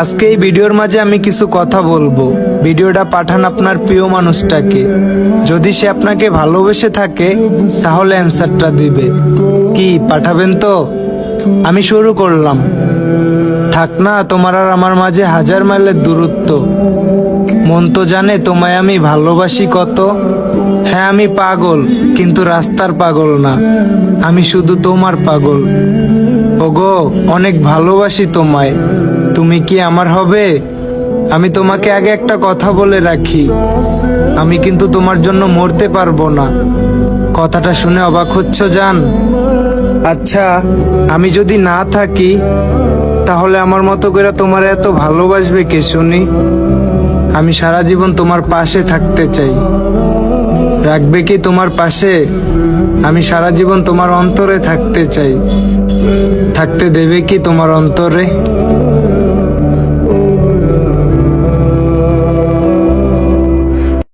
আজকে এই ভিডিওর মাঝে আমি কিছু কথা বলবো। ভিডিওটা পাঠান আপনার প্রিয় মানুষটাকে। যদি সে আপনাকে ভালোবেসে থাকে তাহলে অ্যান্সারটা দিবে। কি পাঠাবেন তো? আমি শুরু করলাম। থাক না তোমার আর আমার মাঝে 1000 মাইলের দূরত্ব। মন তো জানে তোমায় আমি ভালোবাসি কত। হ্যাঁ আমি পাগল, কিন্তু রাস্তার পাগল না, আমি শুধু তোমার পাগল। ওগো অনেক ভালোবাসি তোমায়, তুমি কি আমার হবে? আমি তোমাকে আগে একটা কথা বলে রাখি, আমি কিন্তু তোমার জন্য মরতে পারবো না। কথাটা শুনে অবাক হচ্ছ জান? আচ্ছা আমি যদি না থাকি তাহলে আমার মতো করে তোমার এত ভালোবাসবে কে শুনি? আমি সারা জীবন তোমার পাশে থাকতে চাই। রাখবে কি তোমার পাশে? আমি সারা জীবন তোমার অন্তরে থাকতে চাই। থাকতে দেবে কি তোমার অন্তরে?